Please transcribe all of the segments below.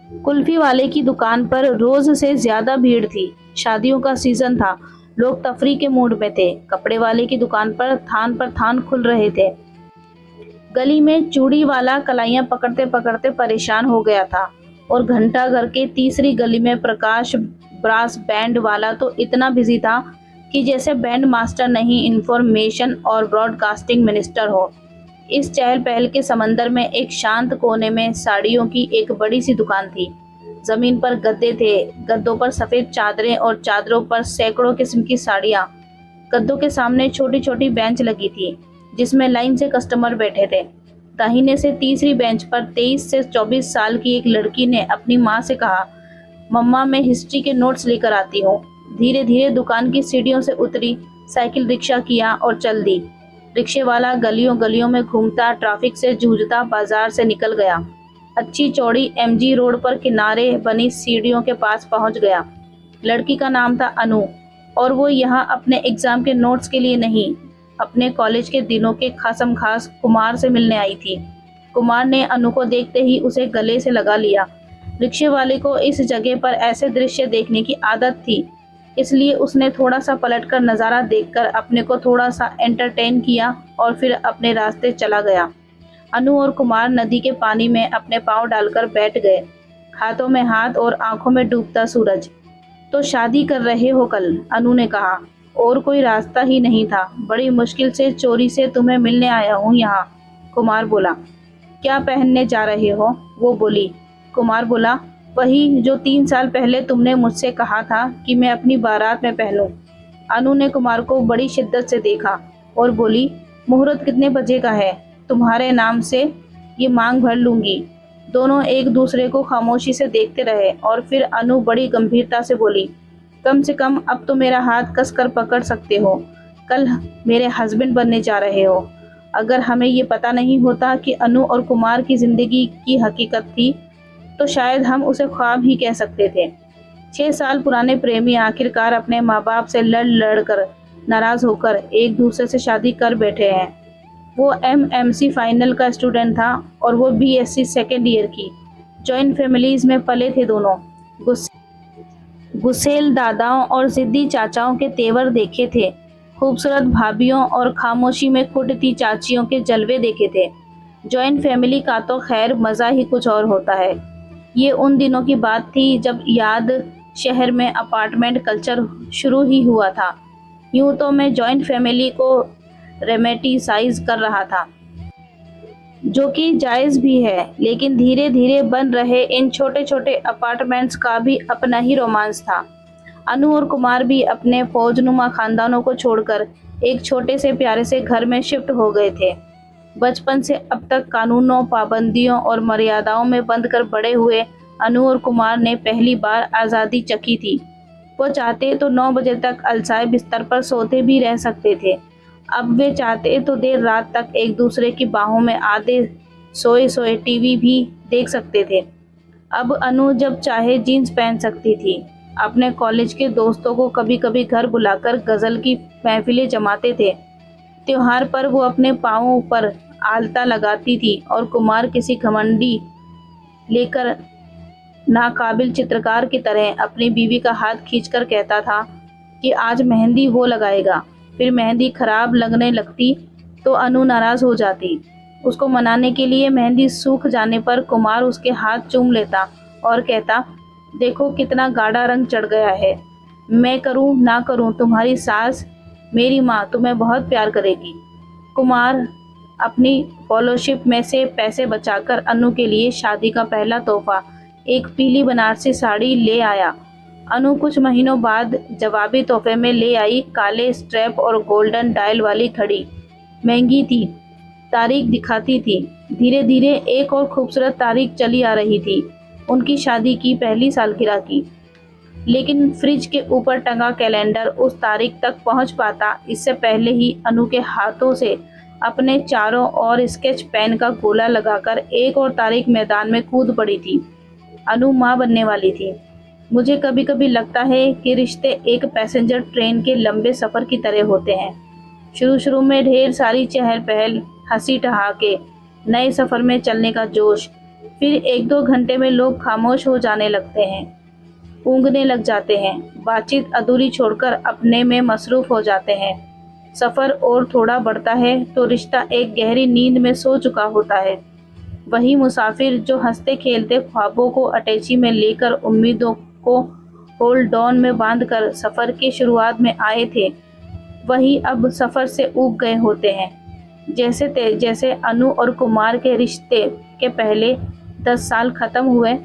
कुल्फी वाले की दुकान पर रोज से ज्यादा भीड़ थी। शादियों का सीजन था, लोग तफरी के मूड में थे। कपड़े वाले की दुकान पर थान खुल रहे थे। गली में चूड़ी वाला कलाइयां पकड़ते पकड़ते परेशान हो गया था, और घंटा घर के तीसरी गली में प्रकाश ब्रास बैंड वाला तो इतना बिजी था कि जैसे बैंड मास्टर नहीं, इंफॉर्मेशन और ब्रॉडकास्टिंग मिनिस्टर हो। इस चहल पहल के समंदर में एक शांत कोने में साड़ियों की एक बड़ी सी दुकान थी। जमीन पर गद्दे थे, गद्दों पर सफेद चादरें और चादरों पर सैकड़ों किस्म की साड़ियां। गद्दों के सामने छोटी छोटी बेंच लगी थी जिसमें लाइन से कस्टमर बैठे थे। दाहिने से तीसरी बेंच पर 23 से 24 साल की एक लड़की ने अपनी माँ से कहा, मम्मा मैं हिस्ट्री के नोट्स लेकर आती हूँ। धीरे धीरे दुकान की सीढ़ियों से उतरी, साइकिल रिक्शा किया और चल दी। रिक्शे वाला गलियों गलियों में घूमता, ट्रैफिक से जूझता बाजार से निकल गया। अच्छी चौड़ी एमजी रोड पर किनारे बनी सीढ़ियों के पास पहुंच गया। लड़की का नाम था अनु, और वो यहाँ अपने एग्जाम के नोट्स के लिए नहीं, अपने कॉलेज के दिनों के खासम खास कुमार से मिलने आई थी। कुमार ने अनु को देखते ही उसे गले से लगा लिया। रिक्शे वाले को इस जगह पर ऐसे दृश्य देखने की आदत थी, इसलिए उसने थोड़ा सा पलटकर नज़ारा देखकर अपने को थोड़ा सा एंटरटेन किया और फिर अपने रास्ते चला गया। अनु और कुमार नदी के पानी में अपने पाँव डालकर बैठ गए, हाथों में हाथ और आंखों में डूबता सूरज। तो शादी कर रहे हो कल? अनु ने कहा। और कोई रास्ता ही नहीं था, बड़ी मुश्किल से चोरी से तुम्हें मिलने आया हूँ यहाँ। कुमार बोला। क्या पहनने जा रहे हो? वो बोली। कुमार बोला, वही जो 3 साल पहले तुमने मुझसे कहा था कि मैं अपनी बारात में पहनूं। अनु ने कुमार को बड़ी शिद्दत से देखा और बोली, मुहूर्त कितने बजे का है? तुम्हारे नाम से ये मांग भर लूंगी। दोनों एक दूसरे को खामोशी से देखते रहे और फिर अनु बड़ी गंभीरता से बोली, कम से कम अब तो मेरा हाथ कस कर पकड़ सकते हो। कल मेरे हस्बैंड बनने जा रहे हो। अगर हमें ये पता नहीं होता कि अनु और कुमार की जिंदगी की हकीकत थी, तो शायद हम उसे ख्वाब ही कह सकते थे। 6 साल पुराने प्रेमी आखिरकार अपने माँ बाप से लड़ कर, नाराज होकर एक दूसरे से शादी कर बैठे हैं। वो एमएमसी फाइनल का स्टूडेंट था और वो बीएससी सेकेंड ईयर की। जॉइंट फैमिलीज में पले थे दोनों। गुस्सेल दादाओं और जिद्दी चाचाओं के तेवर देखे थे, खूबसूरत भाभियों और खामोशी में खुटती चाचियों के जलवे देखे थे। जॉइंट फैमिली का तो खैर मज़ा ही कुछ और होता है। ये उन दिनों की बात थी जब याद शहर में अपार्टमेंट कल्चर शुरू ही हुआ था। यूं तो मैं जॉइंट फैमिली को रोमांटिसाइज कर रहा था, जो कि जायज़ भी है, लेकिन धीरे धीरे बन रहे इन छोटे छोटे अपार्टमेंट्स का भी अपना ही रोमांस था। अनु और कुमार भी अपने फौजनुमा खानदानों को छोड़कर एक छोटे से प्यारे से घर में शिफ्ट हो गए थे। बचपन से अब तक कानूनों, पाबंदियों और मर्यादाओं में बंद कर बड़े हुए अनु और कुमार ने पहली बार आज़ादी चखी थी। वो चाहते तो 9 बजे तक अलसाए बिस्तर पर सोते भी रह सकते थे। अब वे चाहते तो देर रात तक एक दूसरे की बाहों में आधे सोए सोए टीवी भी देख सकते थे। अब अनु जब चाहे जीन्स पहन सकती थी। अपने कॉलेज के दोस्तों को कभी कभी घर बुलाकर गज़ल की महफिलें जमाते थे। त्योहार पर वो अपने पाँवों पर आलता लगाती थी और कुमार किसी घमंडी लेकर नाकाबिल चित्रकार की तरह अपनी बीवी का हाथ खींचकर कहता था कि आज मेहंदी वो लगाएगा। फिर मेहंदी खराब लगने लगती तो अनु नाराज हो जाती। उसको मनाने के लिए मेहंदी सूख जाने पर कुमार उसके हाथ चूम लेता और कहता, देखो कितना गाढ़ा रंग चढ़ गया है। मैं करूं ना करूं, तुम्हारी सास मेरी माँ तुम्हें बहुत प्यार करेगी। कुमार अपनी फॉलोशिप में से पैसे बचाकर अनु के लिए शादी का पहला तोहफा एक पीली बनारसी साड़ी ले आया। अनु कुछ महीनों बाद जवाबी तोहफे में ले आई काले स्ट्रैप और गोल्डन डायल वाली घड़ी। महंगी थी, तारीख दिखाती थी। धीरे धीरे एक और खूबसूरत तारीख चली आ रही थी, उनकी शादी की पहली सालगिरह की। लेकिन फ्रिज के ऊपर टंगा कैलेंडर उस तारीख तक पहुंच पाता इससे पहले ही अनु के हाथों से अपने चारों ओर स्केच पेन का गोला लगाकर एक और तारीख मैदान में कूद पड़ी थी। अनु माँ बनने वाली थी। मुझे कभी कभी लगता है कि रिश्ते एक पैसेंजर ट्रेन के लंबे सफ़र की तरह होते हैं। शुरू शुरू में ढेर सारी चहल पहल, हंसी ठहाके, नए सफ़र में चलने का जोश, फिर 1-2 घंटे में लोग खामोश हो जाने लगते हैं, ऊँघने लग जाते हैं, बातचीत अधूरी छोड़कर अपने में मसरूफ़ हो जाते हैं। सफ़र और थोड़ा बढ़ता है तो रिश्ता एक गहरी नींद में सो चुका होता है। वही मुसाफिर जो हंसते खेलते ख्वाबों को अटैची में लेकर उम्मीदों को होल्ड ऑन में बांधकर सफ़र की शुरुआत में आए थे, वही अब सफ़र से ऊब गए होते हैं। जैसे अनु और कुमार के रिश्ते के पहले 10 साल ख़त्म हुए,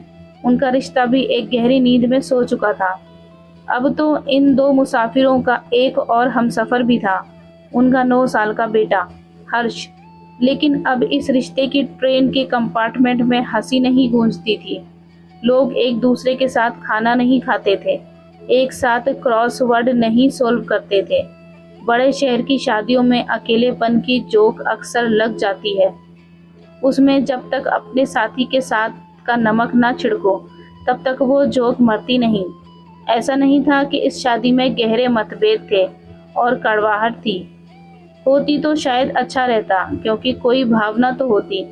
उनका रिश्ता भी एक गहरी नींद में सो चुका था। अब तो इन 2 मुसाफिरों का एक और हमसफ़र भी था, उनका 9 साल का बेटा हर्ष। लेकिन अब इस रिश्ते की ट्रेन के कंपार्टमेंट में हंसी नहीं गूंजती थी। लोग एक दूसरे के साथ खाना नहीं खाते थे, एक साथ क्रॉसवर्ड नहीं सोल्व करते थे। बड़े शहर की शादियों में अकेलेपन की जोक अक्सर लग जाती है। उसमें जब तक अपने साथी के साथ का नमक ना छिड़को, तब तक वो जोक मरती नहीं। ऐसा नहीं था कि इस शादी में गहरे मतभेद थे और कड़वाहट थी। होती तो शायद अच्छा रहता, क्योंकि कोई भावना तो होती।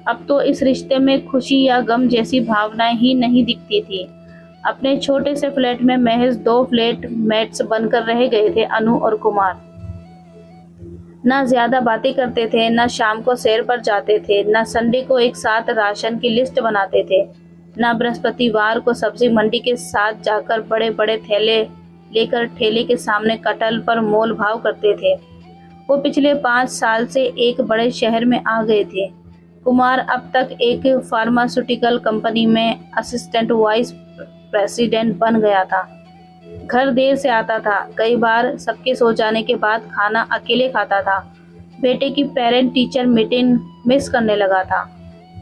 अब तो इस रिश्ते में खुशी या गम जैसी भावनाएं ही नहीं दिखती थी। अपने छोटे से फ्लैट में महज 2 फ्लैट मेट्स बनकर रह गए थे अनु और कुमार। ना ज्यादा बातें करते थे, ना शाम को सैर पर जाते थे, ना संडे को एक साथ राशन की लिस्ट बनाते थे, ना बृहस्पतिवार को सब्जी मंडी के साथ जाकर बड़े बड़े थैले लेकर ठेले के सामने कटहल पर मोल भाव करते थे। वो पिछले 5 साल से एक बड़े शहर में आ गए थे। कुमार अब तक एक फार्मास्यूटिकल कंपनी में असिस्टेंट वाइस प्रेसिडेंट बन गया था। घर देर से आता था, कई बार सबके सो जाने के बाद खाना अकेले खाता था। बेटे की पेरेंट टीचर मीटिंग मिस करने लगा था।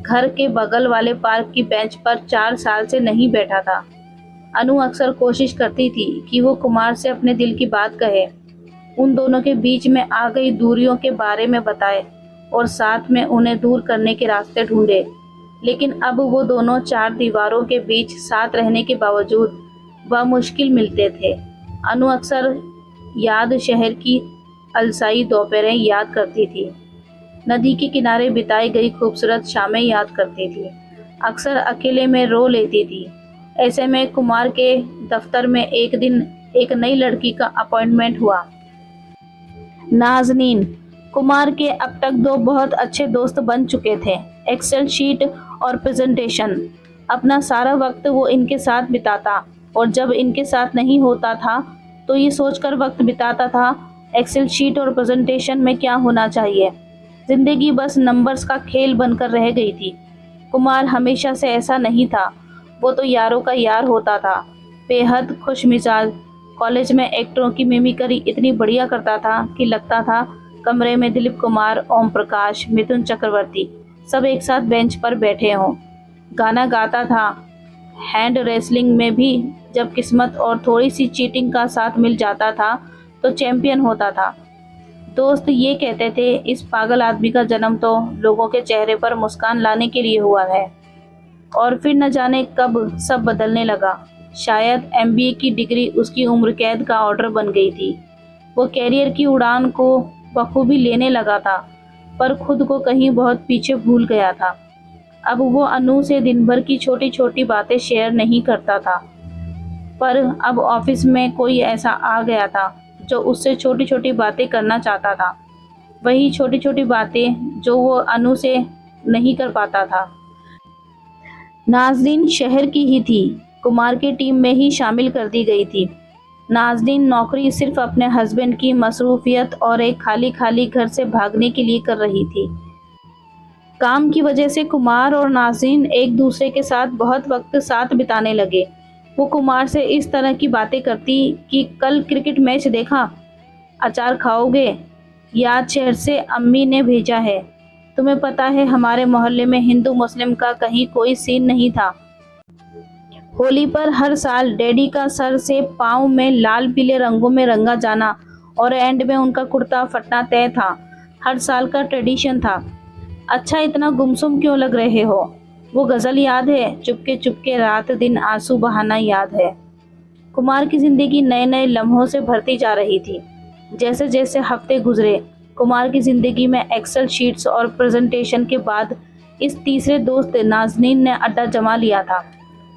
घर के बगल वाले पार्क की बेंच पर 4 साल से नहीं बैठा था। अनु अक्सर कोशिश करती थी कि वो कुमार से अपने दिल की बात कहे, उन दोनों के बीच में आ गई दूरियों के बारे में बताए और साथ में उन्हें दूर करने के रास्ते ढूंढे। लेकिन अब वो दोनों 4 दीवारों के बीच साथ रहने के बावजूद मुश्किल मिलते थे। अनु अक्सर याद शहर की अलसाई दोपहरें याद करती थी, नदी के किनारे बिताई गई खूबसूरत शामें याद करती थी, अक्सर अकेले में रो लेती थी। ऐसे में कुमार के दफ्तर में एक दिन एक नई लड़की का अपॉइंटमेंट हुआ, नाज़नीन। कुमार के अब तक 2 बहुत अच्छे दोस्त बन चुके थे। एक्सेल शीट और प्रेजेंटेशन, अपना सारा वक्त वो इनके साथ बिताता और जब इनके साथ नहीं होता था तो ये सोचकर वक्त बिताता था एक्सेल शीट और प्रेजेंटेशन में क्या होना चाहिए। जिंदगी बस नंबर्स का खेल बनकर रह गई थी। कुमार हमेशा से ऐसा नहीं था, वो तो यारों का यार होता था, बेहद खुश मिजाज। कॉलेज में एक्टरों की मिमिक्री इतनी बढ़िया करता था कि लगता था कमरे में दिलीप कुमार, ओम प्रकाश, मिथुन चक्रवर्ती सब एक साथ बेंच पर बैठे हों। गाना गाता था। हैंड रेसलिंग में भी जब किस्मत और थोड़ी सी चीटिंग का साथ मिल जाता था तो चैंपियन होता था। दोस्त ये कहते थे, इस पागल आदमी का जन्म तो लोगों के चेहरे पर मुस्कान लाने के लिए हुआ है। और फिर न जाने कब सब बदलने लगा। शायद MBA की डिग्री उसकी उम्र कैद का ऑर्डर बन गई थी। वो कैरियर की उड़ान को बखूबी लेने लगा था, पर खुद को कहीं बहुत पीछे भूल गया था। अब वो अनु से दिन भर की छोटी छोटी बातें शेयर नहीं करता था, पर अब ऑफिस में कोई ऐसा आ गया था जो उससे छोटी छोटी बातें करना चाहता था। वही छोटी छोटी बातें जो वो अनु से नहीं कर पाता था। नाज़नीन शहर की ही थी, कुमार की टीम में ही शामिल कर दी गई थी। नाज़नीन नौकरी सिर्फ अपने हस्बैंड की मसरूफियत और एक खाली खाली घर से भागने के लिए कर रही थी। काम की वजह से कुमार और नाज़नीन एक दूसरे के साथ बहुत वक्त साथ बिताने लगे। वो कुमार से इस तरह की बातें करती कि कल क्रिकेट मैच देखा, अचार खाओगे, याद शहर से अम्मी ने भेजा है, तुम्हें पता है हमारे मोहल्ले में हिंदू मुस्लिम का कहीं कोई सीन नहीं था। होली पर हर साल डैडी का सर से पाँव में लाल पीले रंगों में रंगा जाना और एंड में उनका कुर्ता फटना तय था, हर साल का ट्रेडिशन था। अच्छा इतना गुमसुम क्यों लग रहे हो? वो गज़ल याद है, चुपके चुपके रात दिन आंसू बहाना याद है। कुमार की ज़िंदगी नए नए लम्हों से भरती जा रही थी। जैसे जैसे हफ्ते गुजरे, कुमार की ज़िंदगी में एक्सेल शीट्स और प्रेजेंटेशन के बाद इस तीसरे दोस्त नाज़नीन ने अड्डा जमा लिया था।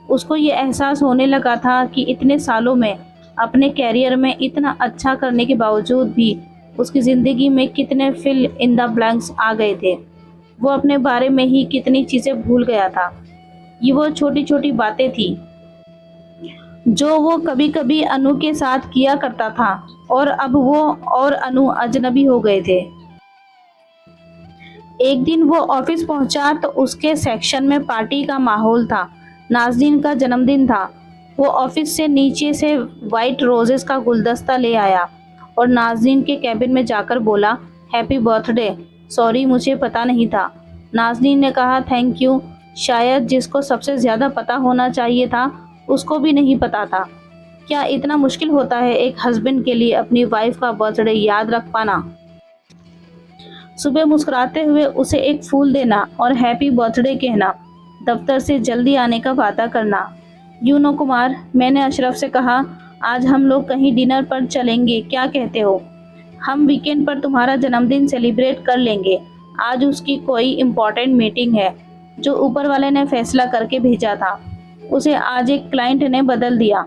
उसको ये एहसास होने लगा था कि इतने सालों में अपने कैरियर में इतना अच्छा करने के बावजूद भी उसकी ज़िंदगी में कितने फिल इन द ब्लैंक्स आ गए थे। वो अपने बारे में ही कितनी चीज़ें भूल गया था। ये वो छोटी छोटी बातें थी जो वो कभी कभी अनु के साथ किया करता था, और अब वो और अनु अजनबी हो गए थे। एक दिन वो ऑफिस पहुंचा तो उसके सेक्शन में पार्टी का माहौल था। नाज़नीन का जन्मदिन था। वो ऑफिस से नीचे से वाइट रोजेस का गुलदस्ता ले आया और नाज़नीन के कैबिन में जाकर बोला, हैप्पी बर्थडे, सॉरी मुझे पता नहीं था। नाज़नीन ने कहा, थैंक यू। शायद जिसको सबसे ज़्यादा पता होना चाहिए था उसको भी नहीं पता था। क्या इतना मुश्किल होता है एक हस्बैंड के लिए अपनी वाइफ का बर्थडे याद रख पाना? सुबह मुस्कुराते हुए उसे एक फूल देना और हैप्पी बर्थडे कहना, दफ्तर से जल्दी आने का वादा करना। यू नो कुमार, मैंने अशरफ से कहा आज हम लोग कहीं डिनर पर चलेंगे, क्या कहते हो? हम वीकेंड पर तुम्हारा जन्मदिन सेलिब्रेट कर लेंगे। आज उसकी कोई इम्पोर्टेंट मीटिंग है जो ऊपर वाले ने फैसला करके भेजा था। उसे आज एक क्लाइंट ने बदल दिया,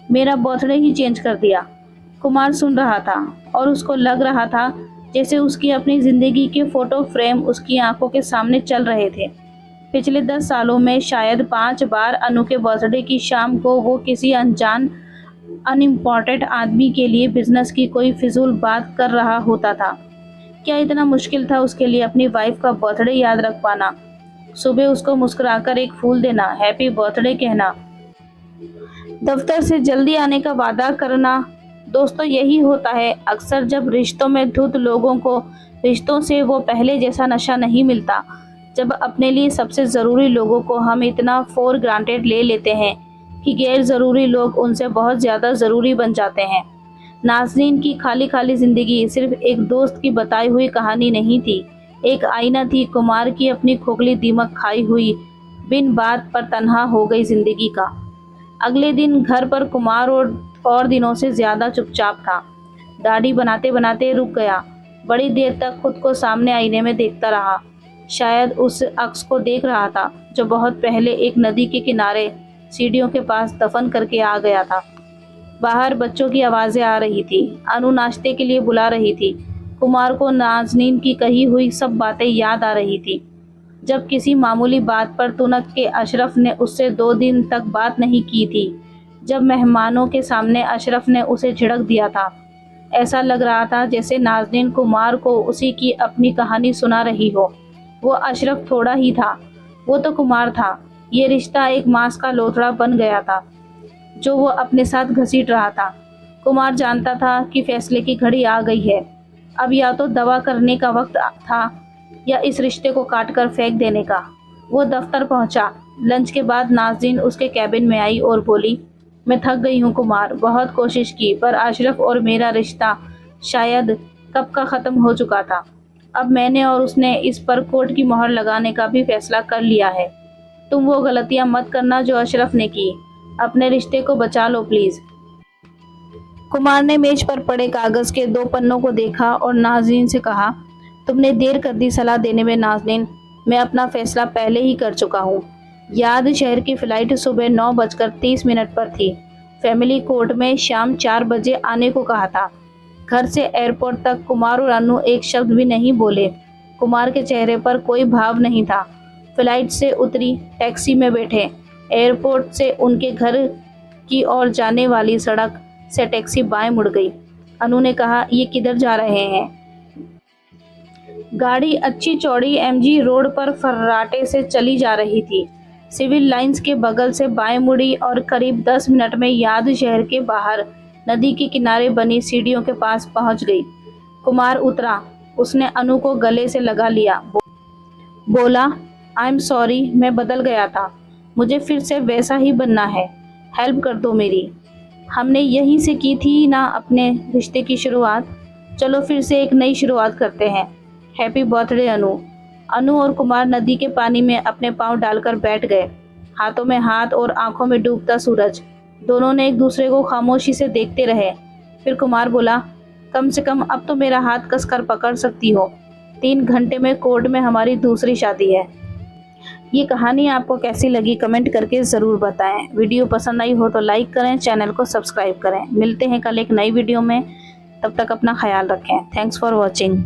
मेरा बर्थडे ही चेंज कर दिया। कुमार सुन रहा था और उसको लग रहा था जैसे उसकी अपनी ज़िंदगी के फ़ोटो फ्रेम उसकी आंखों के सामने चल रहे थे। पिछले 10 सालों में शायद 5 बार अनु के बर्थडे की शाम को वो किसी अनजान अनइम्पॉर्टेंट आदमी के लिए बिजनेस की कोई फिजूल बात कर रहा होता था। क्या इतना मुश्किल था उसके लिए अपनी वाइफ का बर्थडे याद रख पाना? सुबह उसको मुस्कुराकर एक फूल देना, हैप्पी बर्थडे कहना, दफ्तर से जल्दी आने का वादा करना। दोस्तों, यही होता है अक्सर जब रिश्तों में धुत लोगों को रिश्तों से वो पहले जैसा नशा नहीं मिलता। जब अपने लिए सबसे ज़रूरी लोगों को हम इतना फॉर ग्रांटेड ले लेते हैं कि गैर ज़रूरी लोग उनसे बहुत ज़्यादा ज़रूरी बन जाते हैं। नाज़नीन की खाली खाली ज़िंदगी सिर्फ एक दोस्त की बताई हुई कहानी नहीं थी, एक आईना थी कुमार की अपनी खोखली दीमक खाई हुई बिन बात पर तन्हा हो गई ज़िंदगी का। अगले दिन घर पर कुमार और दिनों से ज़्यादा चुपचाप था। दाढ़ी बनाते बनाते रुक गया। बड़ी देर तक खुद को सामने आईने में देखता रहा। शायद उस अक्स को देख रहा था जो बहुत पहले एक नदी के किनारे सीढ़ियों के पास दफन करके आ गया था। बाहर बच्चों की आवाज़ें आ रही थी। अनु नाश्ते के लिए बुला रही थी। कुमार को नाज़नीन की कही हुई सब बातें याद आ रही थी। जब किसी मामूली बात पर तुनक के अशरफ ने उससे 2 दिन तक बात नहीं की थी। जब मेहमानों के सामने अशरफ ने उसे झिड़क दिया था। ऐसा लग रहा था जैसे नाज़नीन कुमार को उसी की अपनी कहानी सुना रही हो। वो अशरफ थोड़ा ही था, वो तो कुमार था। ये रिश्ता एक मांस का लोथड़ा बन गया था जो वो अपने साथ घसीट रहा था। कुमार जानता था कि फैसले की घड़ी आ गई है। अब या तो दवा करने का वक्त था या इस रिश्ते को काटकर फेंक देने का। वो दफ्तर पहुंचा। लंच के बाद नाज़नीन उसके कैबिन में आई और बोली, मैं थक गई हूँ कुमार, बहुत कोशिश की पर अशरफ और मेरा रिश्ता शायद कब का ख़त्म हो चुका था। अब मैंने और उसने इस पर कोर्ट की मोहर लगाने का भी फैसला कर लिया है। तुम वो गलतियाँ मत करना जो अशरफ ने की। अपने रिश्ते को बचा लो प्लीज़। कुमार ने मेज पर पड़े कागज़ के 2 पन्नों को देखा और नाज़नीन से कहा, तुमने देर कर दी सलाह देने में नाज़नीन, मैं अपना फैसला पहले ही कर चुका हूँ। याद शहर की फ़्लाइट सुबह 9:30 पर थी। फैमिली कोर्ट में शाम 4 बजे आने को कहा था। घर से एयरपोर्ट तक कुमार और अनु एक शब्द भी नहीं बोले। कुमार के चेहरे पर कोई भाव नहीं था। फ्लाइट से उतरी, टैक्सी में बैठे। एयरपोर्ट से उनके घर की ओर जाने वाली सड़क से टैक्सी बाएं मुड़ गई। अनु ने कहा, ये किधर जा रहे हैं? गाड़ी अच्छी चौड़ी एमजी रोड पर फर्राटे से चली जा रही थी। सिविल लाइंस के बगल से बाएं मुड़ी और करीब 10 मिनट में याद शहर के बाहर नदी के किनारे बनी सीढ़ियों के पास पहुंच गई। कुमार उतरा। उसने अनु को गले से लगा लिया। बोला, आई एम सॉरी, मैं बदल गया था। मुझे फिर से वैसा ही बनना है। हेल्प कर दो मेरी। हमने यहीं से की थी ना अपने रिश्ते की शुरुआत। चलो फिर से एक नई शुरुआत करते हैं। हैप्पी बर्थडे अनु। अनु और कुमार नदी के पानी में अपने पांव डालकर बैठ गए। हाथों में हाथ और आंखों में डूबता सूरज। दोनों ने एक दूसरे को खामोशी से देखते रहे। फिर कुमार बोला, कम से कम अब तो मेरा हाथ कसकर पकड़ सकती हो। 3 घंटे में कोर्ट में हमारी दूसरी शादी है। ये कहानी आपको कैसी लगी कमेंट करके ज़रूर बताएं। वीडियो पसंद आई हो तो लाइक करें, चैनल को सब्सक्राइब करें। मिलते हैं कल एक नई वीडियो में, तब तक अपना ख्याल रखें। Thanks for watching.